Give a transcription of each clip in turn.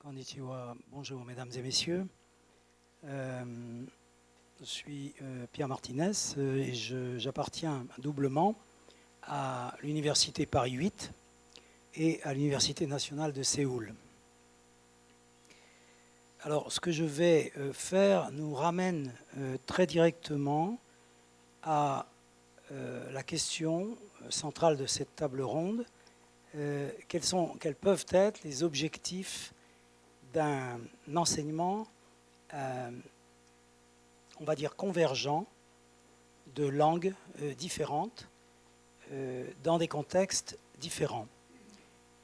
Konnichiwa, bonjour mesdames et messieurs. Je suis Pierre Martinez et j'appartiens doublement à l'Université Paris 8 et à l'Université nationale de Séoul. Alors, ce que je vais faire nous ramène très directement à la question centrale de cette table ronde. Quels peuvent être les objectifs d'un enseignement, on va dire, convergent de langues différentes dans des contextes différents.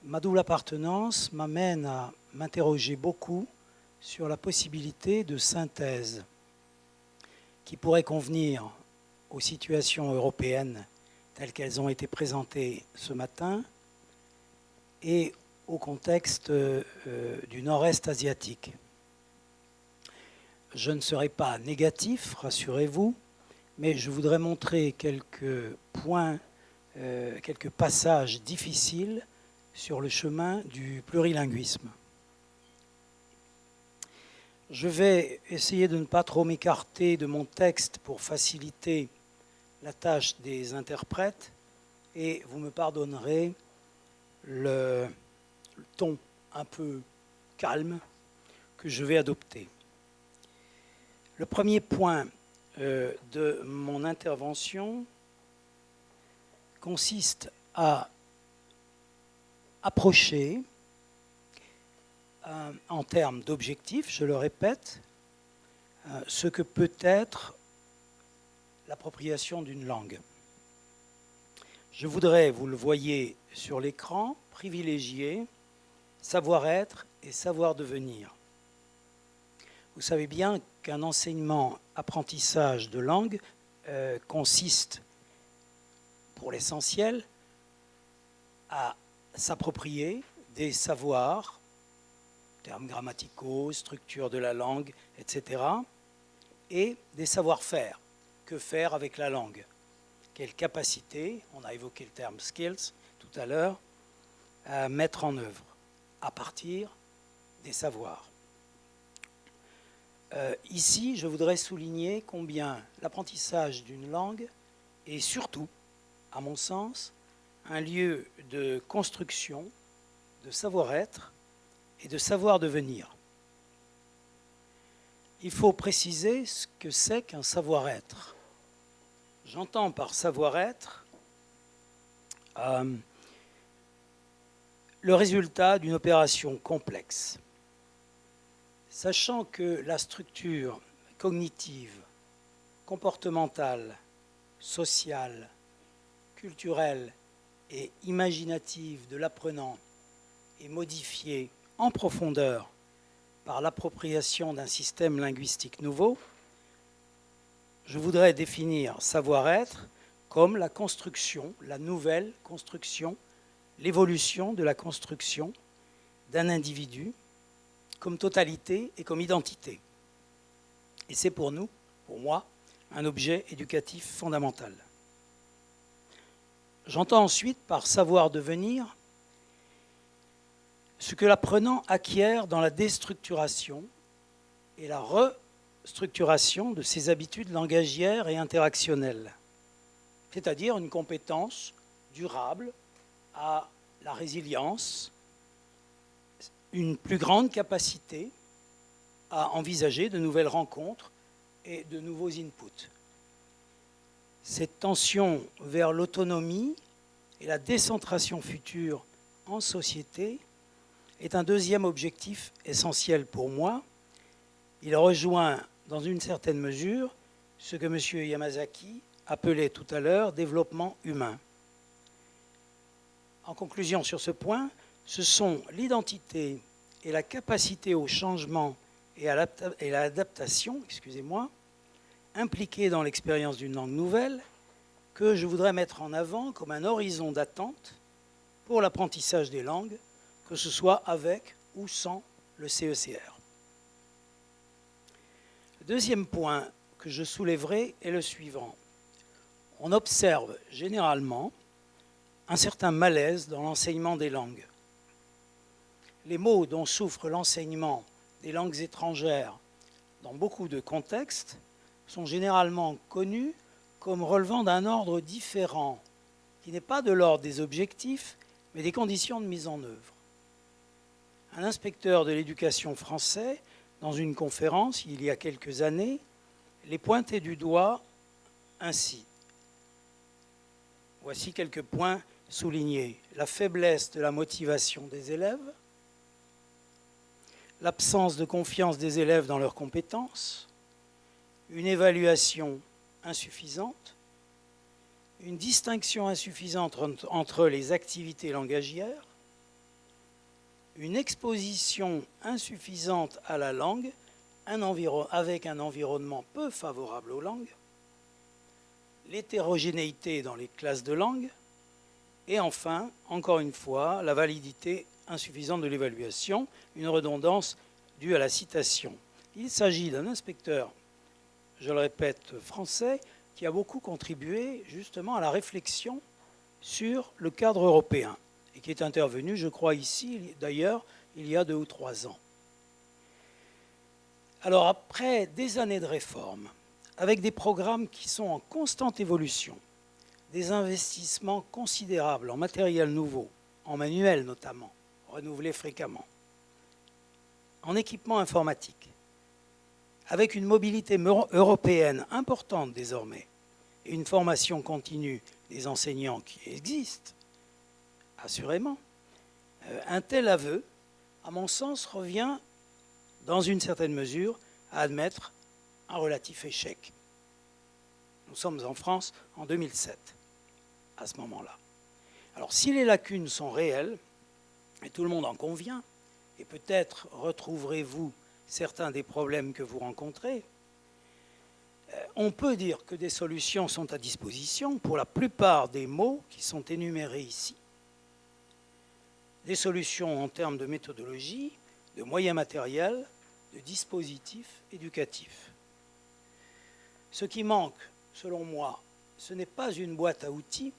Ma double appartenance m'amène à m'interroger beaucoup sur la possibilité de synthèse qui pourrait convenir aux situations européennes telles qu'elles ont été présentées ce matin et au contexte du nord-est asiatique. Je ne serai pas négatif, rassurez-vous, mais je voudrais montrer quelques points, quelques passages difficiles sur le chemin du plurilinguisme. Je vais essayer de ne pas trop m'écarter de mon texte pour faciliter la tâche des interprètes et vous me pardonnerez le ton un peu calme que je vais adopter. Le premier point de mon intervention consiste à approcher en termes d'objectifs, je le répète, ce que peut être l'appropriation d'une langue. Je voudrais, vous le voyez sur l'écran, privilégier savoir-être et savoir-devenir. Vous savez bien qu'un enseignement-apprentissage de langue consiste, pour l'essentiel, à s'approprier des savoirs, termes grammaticaux, structure de la langue, etc., et des savoir-faire. Que faire avec la langue? Quelle capacité, on a évoqué le terme skills tout à l'heure, à mettre en œuvre à partir des savoirs. Ici, je voudrais souligner combien l'apprentissage d'une langue est surtout, à mon sens, un lieu de construction, de savoir-être et de savoir-devenir. Il faut préciser ce que c'est qu'un savoir-être. J'entends par savoir-être le résultat d'une opération complexe. Sachant que la structure cognitive, comportementale, sociale, culturelle et imaginative de l'apprenant est modifiée en profondeur par l'appropriation d'un système linguistique nouveau, je voudrais définir savoir-être comme la construction, la nouvelle construction, l'évolution de la construction d'un individu comme totalité et comme identité. Et c'est pour nous, pour moi, un objet éducatif fondamental. J'entends ensuite par savoir-devenir ce que l'apprenant acquiert dans la déstructuration et la restructuration de ses habitudes langagières et interactionnelles, c'est-à-dire une compétence durable à la résilience, une plus grande capacité à envisager de nouvelles rencontres et de nouveaux inputs. Cette tension vers l'autonomie et la décentration future en société est un deuxième objectif essentiel pour moi. Il rejoint dans une certaine mesure ce que M. Yamazaki appelait tout à l'heure développement humain. En conclusion sur ce point, ce sont l'identité et la capacité au changement et à l'adaptation, impliquées dans l'expérience d'une langue nouvelle, que je voudrais mettre en avant comme un horizon d'attente pour l'apprentissage des langues, que ce soit avec ou sans le CECR. Le deuxième point que je soulèverai est le suivant. On observe généralement un certain malaise dans l'enseignement des langues. les maux dont souffre l'enseignement des langues étrangères dans beaucoup de contextes sont généralement connus comme relevant d'un ordre différent, qui n'est pas de l'ordre des objectifs, mais des conditions de mise en œuvre. Un inspecteur de l'éducation français, dans une conférence il y a quelques années, les pointait du doigt ainsi. Voici quelques points soulignés. La faiblesse de la motivation des élèves, l'absence de confiance des élèves dans leurs compétences, une évaluation insuffisante, une distinction insuffisante entre les activités langagières, une exposition insuffisante à la langue avec un environnement peu favorable aux langues, l'hétérogénéité dans les classes de langue, et enfin, encore une fois, la validité insuffisante de l'évaluation, une redondance due à la citation. Il s'agit d'un inspecteur, je le répète, français, qui a beaucoup contribué justement à la réflexion sur le cadre européen, et qui est intervenu, je crois, ici, d'ailleurs, il y a 2 ou 3 ans. Alors, après des années de réformes, avec des programmes qui sont en constante évolution, des investissements considérables en matériel nouveau, en manuel notamment, renouvelés fréquemment, en équipement informatique, avec une mobilité européenne importante désormais, et une formation continue des enseignants qui existent, assurément, un tel aveu, à mon sens, revient, dans une certaine mesure, à admettre un relatif échec. Nous sommes en France en 2007, à ce moment-là. Alors, si les lacunes sont réelles, et tout le monde en convient, et peut-être retrouverez-vous certains des problèmes que vous rencontrez, on peut dire que des solutions sont à disposition pour la plupart des mots qui sont énumérés ici. Des solutions en termes de méthodologie, de moyens matériels, de dispositifs éducatifs. Ce qui manque, selon moi, ce n'est pas une boîte à outils,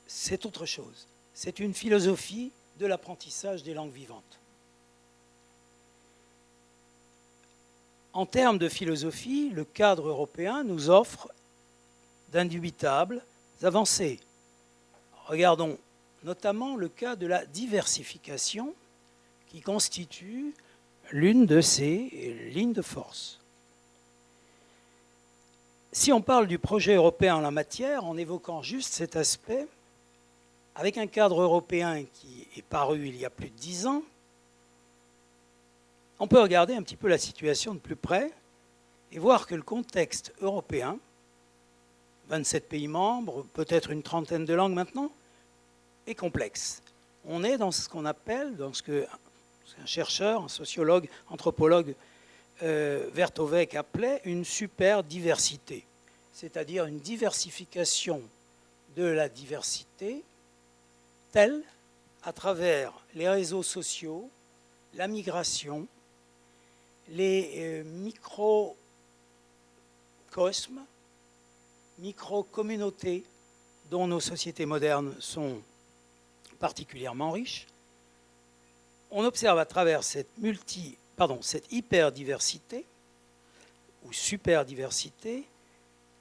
c'est autre chose. C'est une philosophie de l'apprentissage des langues vivantes. En termes de philosophie, le cadre européen nous offre d'indubitables avancées. Regardons notamment le cas de la diversification qui constitue l'une de ces lignes de force. Si on parle du projet européen en la matière, en évoquant juste cet aspect, avec un cadre européen qui est paru il y a plus de 10 ans, on peut regarder un petit peu la situation de plus près et voir que le contexte européen, 27 pays membres, peut-être une trentaine de langues maintenant, est complexe. On est dans ce qu'on appelle, dans ce qu'un chercheur, un sociologue, anthropologue, Vertovec appelait une super diversité, c'est-à-dire une diversification de la diversité telle à travers les réseaux sociaux, la migration, les microcosmes, micro-communautés dont nos sociétés modernes sont particulièrement riches. On observe à travers cette hyperdiversité ou superdiversité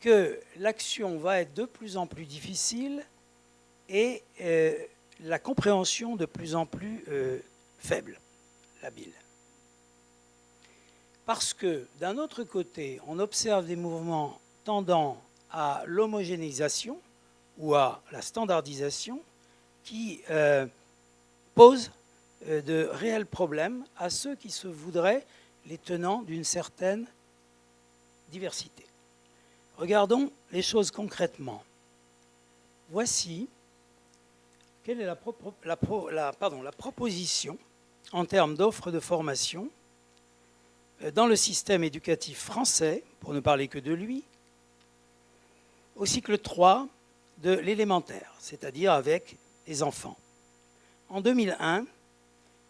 que l'action va être de plus en plus difficile et la compréhension de plus en plus faible, labile. Parce que, d'un autre côté, on observe des mouvements tendant à l'homogénéisation ou à la standardisation qui posent de réels problèmes à ceux qui se voudraient les tenants d'une certaine diversité. Regardons les choses concrètement. Voici quelle est la proposition en termes d'offres de formation dans le système éducatif français, pour ne parler que de lui, au cycle 3 de l'élémentaire, c'est-à-dire avec les enfants. En 2001,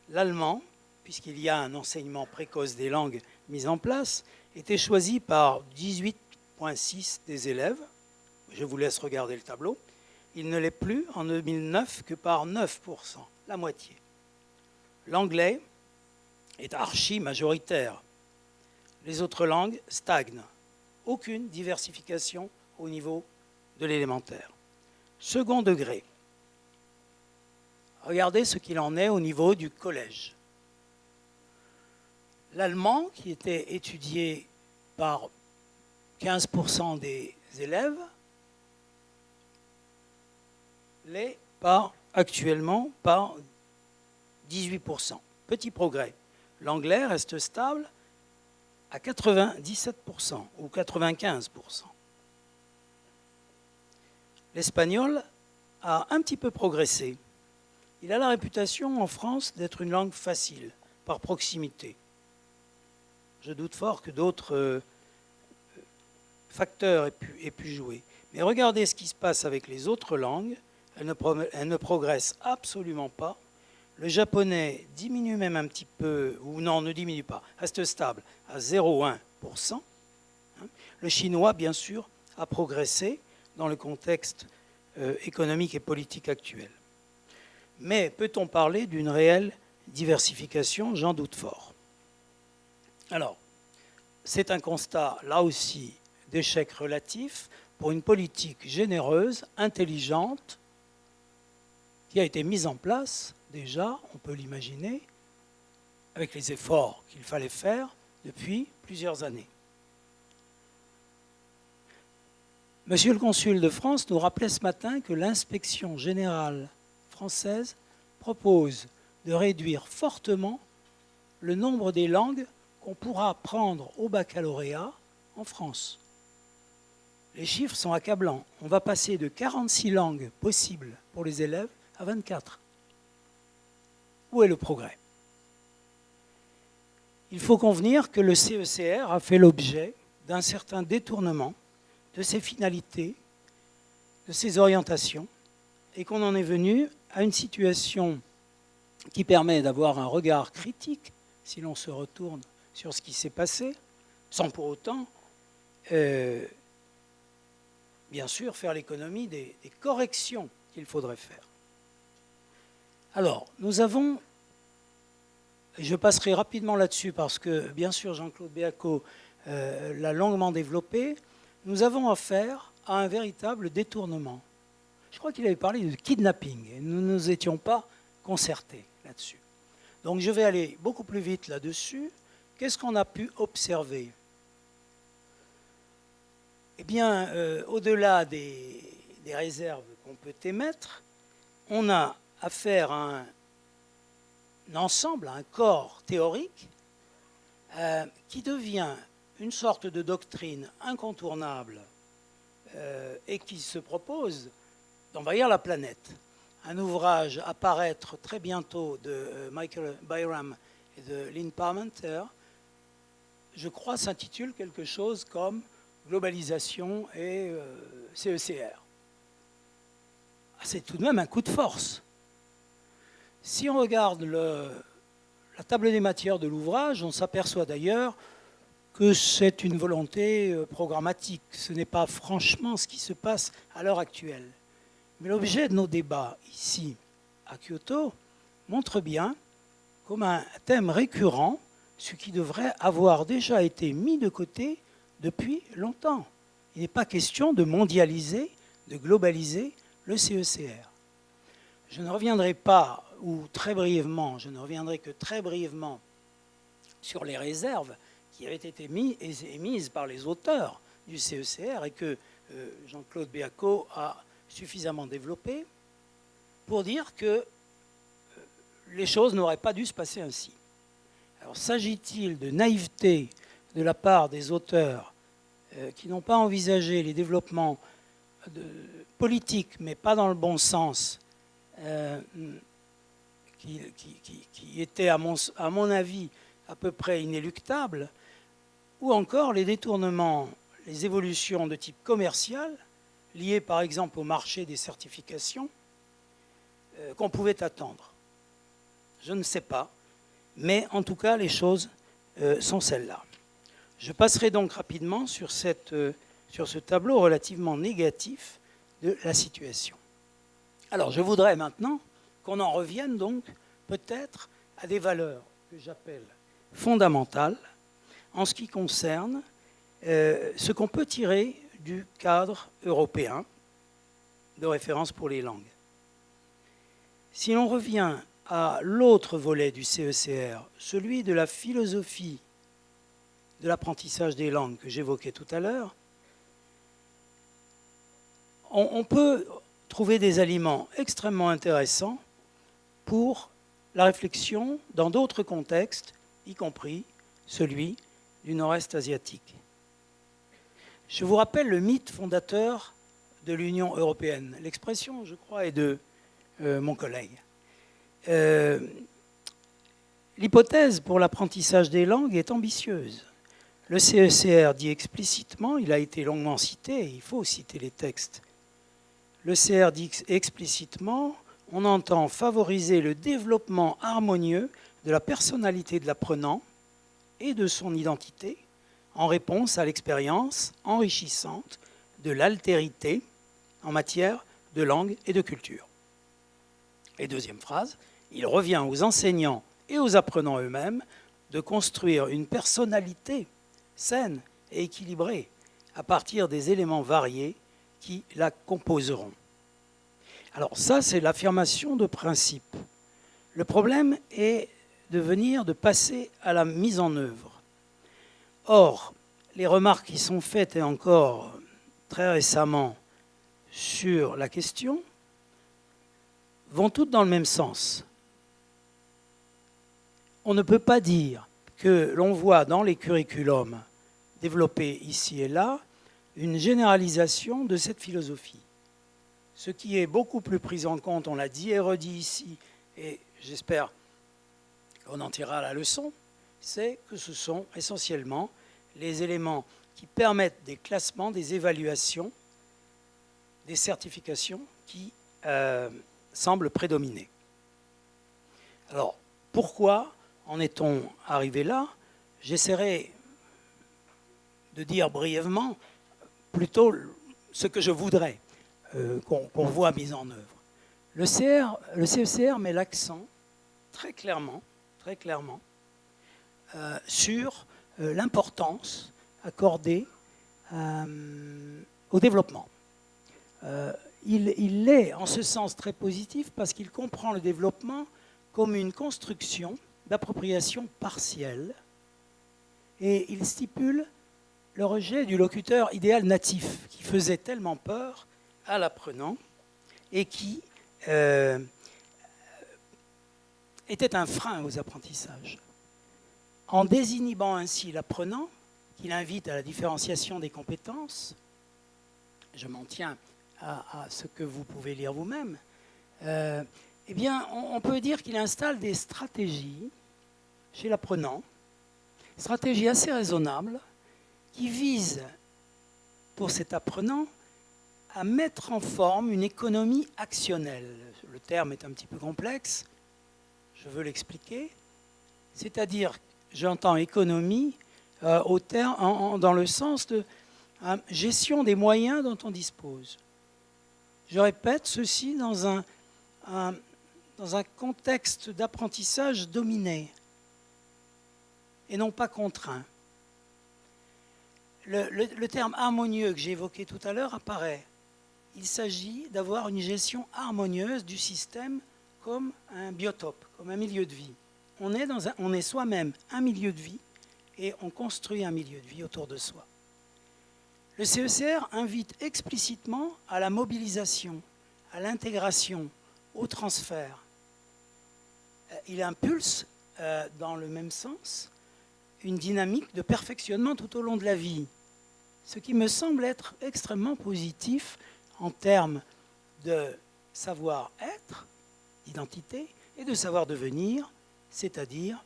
l'allemand, puisqu'il y a un enseignement précoce des langues mis en place, était choisi par 18,6% des élèves. Je vous laisse regarder le tableau. Il ne l'est plus en 2009 que par 9%. la moitié. L'anglais est archi majoritaire. Les autres langues stagnent. Aucune diversification au niveau de l'élémentaire. Second degré. Regardez ce qu'il en est au niveau du collège. L'allemand, qui était étudié par 15% des élèves, l'est actuellement par 18%. Petit progrès. L'anglais reste stable à 97% ou 95%. L'espagnol a un petit peu progressé. Il a la réputation en France d'être une langue facile, par proximité. Je doute fort que d'autres facteurs aient pu jouer. Mais regardez ce qui se passe avec les autres langues. Elles ne progressent absolument pas. Le japonais diminue même un petit peu, ou non, ne diminue pas, reste stable à 0,1%. Le chinois, bien sûr, a progressé dans le contexte économique et politique actuel. Mais peut-on parler d'une réelle diversification? J'en doute fort. Alors, c'est un constat, là aussi, d'échec relatif pour une politique généreuse, intelligente, qui a été mise en place, déjà, on peut l'imaginer, avec les efforts qu'il fallait faire depuis plusieurs années. Monsieur le consul de France nous rappelait ce matin que l'inspection générale française propose de réduire fortement le nombre des langues qu'on pourra prendre au baccalauréat en France. Les chiffres sont accablants. On va passer de 46 langues possibles pour les élèves à 24. Où est le progrès? Il faut convenir que le CECR a fait l'objet d'un certain détournement de ses finalités, de ses orientations, et qu'on en est venu à une situation qui permet d'avoir un regard critique, si l'on se retourne sur ce qui s'est passé, sans pour autant, bien sûr, faire l'économie des corrections qu'il faudrait faire. Alors, nous avons, et je passerai rapidement là-dessus parce que, bien sûr, Jean-Claude Béaco l'a longuement développé, nous avons affaire à un véritable détournement. Je crois qu'il avait parlé de kidnapping et nous ne nous étions pas concertés là-dessus. Donc je vais aller beaucoup plus vite là-dessus. Qu'est-ce qu'on a pu observer? Eh bien, au-delà des réserves qu'on peut émettre, on a affaire à un ensemble, à un corps théorique qui devient une sorte de doctrine incontournable et qui se propose d'envahir la planète. Un ouvrage à paraître très bientôt de Michael Byram et de Lynn Parmenter, je crois, s'intitule quelque chose comme Globalisation et CECR. C'est tout de même un coup de force. Si on regarde la table des matières de l'ouvrage, on s'aperçoit d'ailleurs que c'est une volonté programmatique. Ce n'est pas franchement ce qui se passe à l'heure actuelle. Mais l'objet de nos débats ici, à Kyoto, montre bien comme un thème récurrent ce qui devrait avoir déjà été mis de côté depuis longtemps. Il n'est pas question de mondialiser, de globaliser le CECR. Je ne reviendrai pas, ou très brièvement, je ne reviendrai que très brièvement sur les réserves qui avaient été émises par les auteurs du CECR et que Jean-Claude Béaco a suffisamment développé pour dire que les choses n'auraient pas dû se passer ainsi. Alors, s'agit-il de naïveté de la part des auteurs qui n'ont pas envisagé les développements politiques, mais pas dans le bon sens, qui étaient, à mon avis, à peu près inéluctables, ou encore les détournements, les évolutions de type commercial, liées par exemple au marché des certifications, qu'on pouvait attendre. Je ne sais pas, mais en tout cas, les choses sont celles-là. Je passerai donc rapidement sur ce tableau relativement négatif de la situation. Alors, je voudrais maintenant qu'on en revienne donc peut-être à des valeurs que j'appelle fondamentales en ce qui concerne ce qu'on peut tirer du cadre européen de référence pour les langues. Si l'on revient à l'autre volet du CECR, celui de la philosophie de l'apprentissage des langues que j'évoquais tout à l'heure, on peut trouver des aliments extrêmement intéressants pour la réflexion dans d'autres contextes, y compris celui du nord-est asiatique. Je vous rappelle le mythe fondateur de l'Union européenne. L'expression, je crois, est de mon collègue. L'hypothèse pour l'apprentissage des langues est ambitieuse. Le CECR dit explicitement, il a été longuement cité, et il faut citer les textes. Le CR dit explicitement, on entend favoriser le développement harmonieux de la personnalité de l'apprenant et de son identité en réponse à l'expérience enrichissante de l'altérité en matière de langue et de culture. Et deuxième phrase, il revient aux enseignants et aux apprenants eux-mêmes de construire une personnalité saine et équilibrée à partir des éléments variés qui la composeront. Alors ça, c'est l'affirmation de principe. Le problème est de passer à la mise en œuvre. Or, les remarques qui sont faites, et encore très récemment, sur la question, vont toutes dans le même sens. On ne peut pas dire que l'on voit dans les curriculums développés ici et là une généralisation de cette philosophie. Ce qui est beaucoup plus pris en compte, on l'a dit et redit ici, et j'espère qu'on en tirera la leçon, c'est que ce sont essentiellement les éléments qui permettent des classements, des évaluations, des certifications qui semblent prédominer. Alors, pourquoi en est-on arrivé là? J'essaierai de dire brièvement plutôt ce que je voudrais qu'on voit mis en œuvre. Le CECR met l'accent très clairement sur l'importance accordée au développement. Il est en ce sens très positif parce qu'il comprend le développement comme une construction d'appropriation partielle et il stipule le rejet du locuteur idéal natif qui faisait tellement peur à l'apprenant et qui était un frein aux apprentissages. En désinhibant ainsi l'apprenant, qu'il invite à la différenciation des compétences, je m'en tiens à ce que vous pouvez lire vous-même, eh bien, on peut dire qu'il installe des stratégies chez l'apprenant, stratégies assez raisonnables, qui visent, pour cet apprenant, à mettre en forme une économie actionnelle. Le terme est un petit peu complexe, je veux l'expliquer. C'est-à-dire, j'entends économie dans le sens de gestion des moyens dont on dispose. Je répète ceci dans un contexte d'apprentissage dominé et non pas contraint. Le terme harmonieux que j'ai évoqué tout à l'heure apparaît. Il s'agit d'avoir une gestion harmonieuse du système comme un biotope, comme un milieu de vie. On est soi-même un milieu de vie et on construit un milieu de vie autour de soi. Le CECR invite explicitement à la mobilisation, à l'intégration, au transfert. Il impulse, dans le même sens, une dynamique de perfectionnement tout au long de la vie, ce qui me semble être extrêmement positif en termes de savoir-être, d'identité, et de savoir-devenir, c'est-à-dire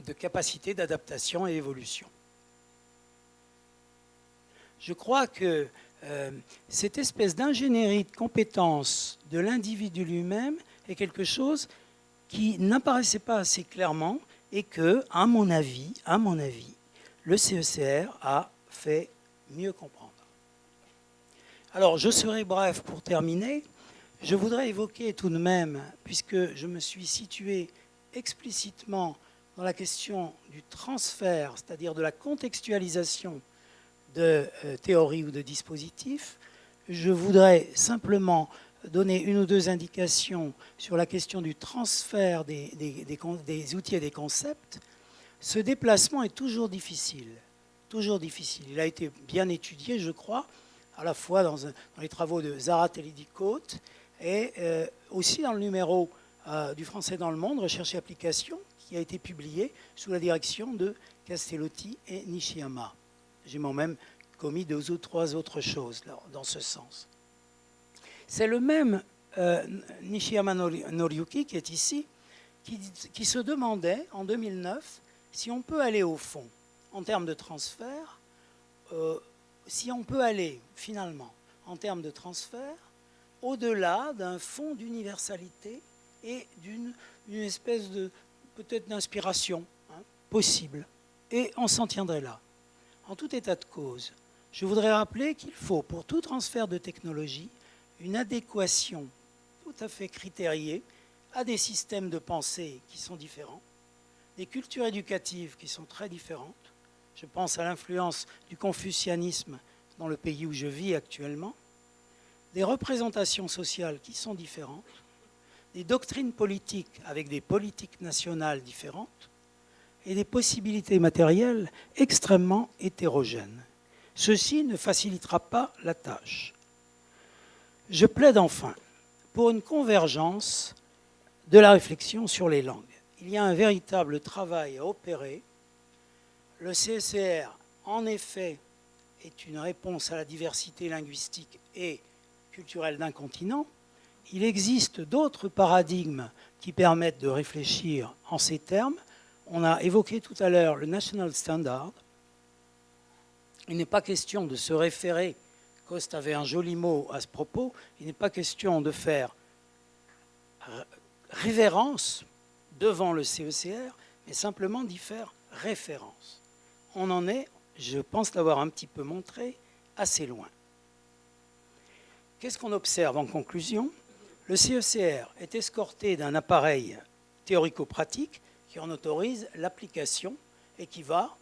de capacité d'adaptation et évolution. Je crois que cette espèce d'ingénierie de compétences de l'individu lui-même est quelque chose qui n'apparaissait pas assez clairement et que, à mon avis, le CECR a fait mieux comprendre. Alors, je serai bref pour terminer. Je voudrais évoquer tout de même, puisque je me suis situé explicitement dans la question du transfert, c'est-à-dire de la contextualisation de théories ou de dispositifs, je voudrais simplement donner une ou deux indications sur la question du transfert des outils et des concepts. Ce déplacement est toujours difficile. Toujours difficile. Il a été bien étudié, je crois, à la fois dans les travaux de Zara Teledi-Cote et aussi dans le numéro du Français dans le monde, Recherche et application, qui a été publié sous la direction de Castellotti et Nishiyama. J'ai moi-même commis 2 ou 3 autres choses dans ce sens. C'est le même Nishiyama Noriyuki qui est ici, qui se demandait en 2009 si on peut aller au fond en termes de transfert, si on peut aller finalement en termes de transfert au-delà d'un fond d'universalité et d'une espèce de peut-être d'inspiration possible. Et on s'en tiendrait là. En tout état de cause, je voudrais rappeler qu'il faut pour tout transfert de technologie une adéquation tout à fait critériée à des systèmes de pensée qui sont différents, des cultures éducatives qui sont très différentes. Je pense à l'influence du confucianisme dans le pays où je vis actuellement, des représentations sociales qui sont différentes, des doctrines politiques avec des politiques nationales différentes et des possibilités matérielles extrêmement hétérogènes. Ceci ne facilitera pas la tâche. Je plaide enfin pour une convergence de la réflexion sur les langues. Il y a un véritable travail à opérer. Le CSR, en effet, est une réponse à la diversité linguistique et culturelle d'un continent. Il existe d'autres paradigmes qui permettent de réfléchir en ces termes. On a évoqué tout à l'heure le National Standard. Il n'est pas question de se référer, Coste avait un joli mot à ce propos, il n'est pas question de faire révérence devant le CECR, mais simplement d'y faire référence. On en est, je pense l'avoir un petit peu montré, assez loin. Qu'est-ce qu'on observe en conclusion? Le CECR est escorté d'un appareil théorico-pratique qui en autorise l'application et qui va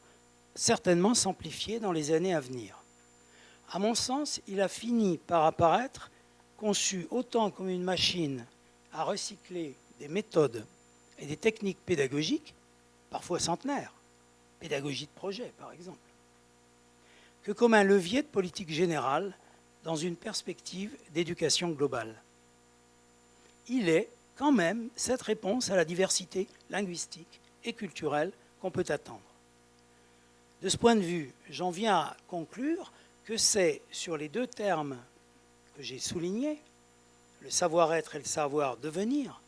certainement s'amplifier dans les années à venir. À mon sens, il a fini par apparaître conçu autant comme une machine à recycler des méthodes et des techniques pédagogiques, parfois centenaires, pédagogie de projet par exemple, que comme un levier de politique générale dans une perspective d'éducation globale. Il est quand même cette réponse à la diversité linguistique et culturelle qu'on peut attendre. De ce point de vue, j'en viens à conclure que c'est sur les 2 termes que j'ai soulignés, le savoir-être et le savoir-devenir,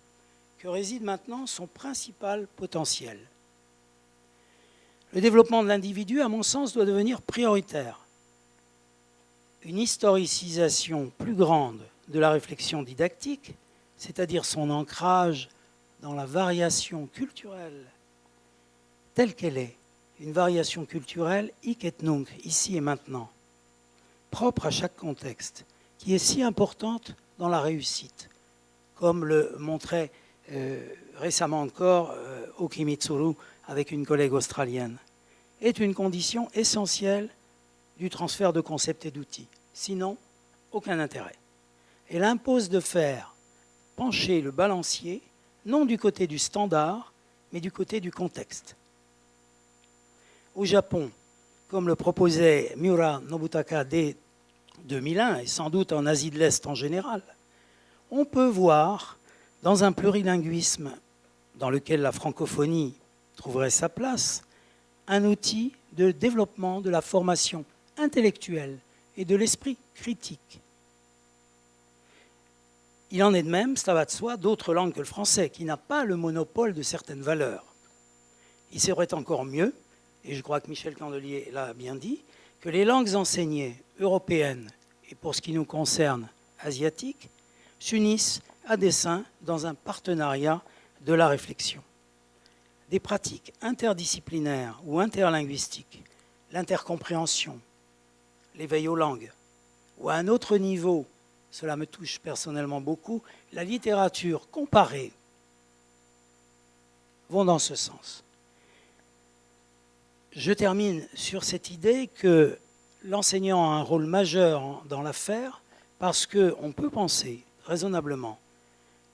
que réside maintenant son principal potentiel. Le développement de l'individu, à mon sens, doit devenir prioritaire. Une historicisation plus grande de la réflexion didactique, c'est-à-dire son ancrage dans la variation culturelle telle qu'elle est, une variation culturelle hic et nunc, ici et maintenant, propre à chaque contexte, qui est si importante dans la réussite, comme le montrait récemment encore Oki Mitsuru avec une collègue australienne, est une condition essentielle du transfert de concepts et d'outils. Sinon, aucun intérêt. Elle impose de faire pencher le balancier, non du côté du standard, mais du côté du contexte. Au Japon, comme le proposait Miura Nobutaka dès 2001, et sans doute en Asie de l'Est en général, on peut voir dans un plurilinguisme dans lequel la francophonie trouverait sa place, un outil de développement de la formation intellectuelle et de l'esprit critique. Il en est de même, cela va de soi, d'autres langues que le français, qui n'a pas le monopole de certaines valeurs. Il serait encore mieux, et je crois que Michel Candelier l'a bien dit, que les langues enseignées européennes et pour ce qui nous concerne asiatiques s'unissent à dessein dans un partenariat de la réflexion. Des pratiques interdisciplinaires ou interlinguistiques, l'intercompréhension, l'éveil aux langues, ou à un autre niveau, cela me touche personnellement beaucoup, la littérature comparée vont dans ce sens. Je termine sur cette idée que l'enseignant a un rôle majeur dans l'affaire parce qu'on peut penser raisonnablement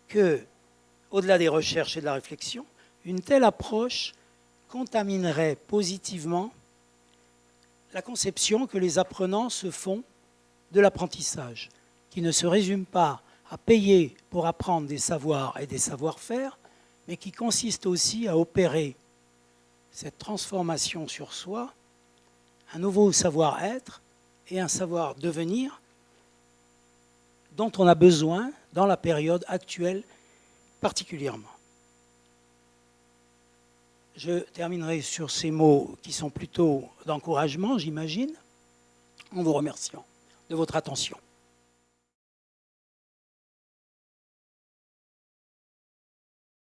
que, au-delà des recherches et de la réflexion, une telle approche contaminerait positivement la conception que les apprenants se font de l'apprentissage, qui ne se résume pas à payer pour apprendre des savoirs et des savoir-faire, mais qui consiste aussi à opérer cette transformation sur soi, un nouveau savoir-être et un savoir-devenir dont on a besoin dans la période actuelle particulièrement. Je terminerai sur ces mots qui sont plutôt d'encouragement, j'imagine, en vous remerciant de votre attention.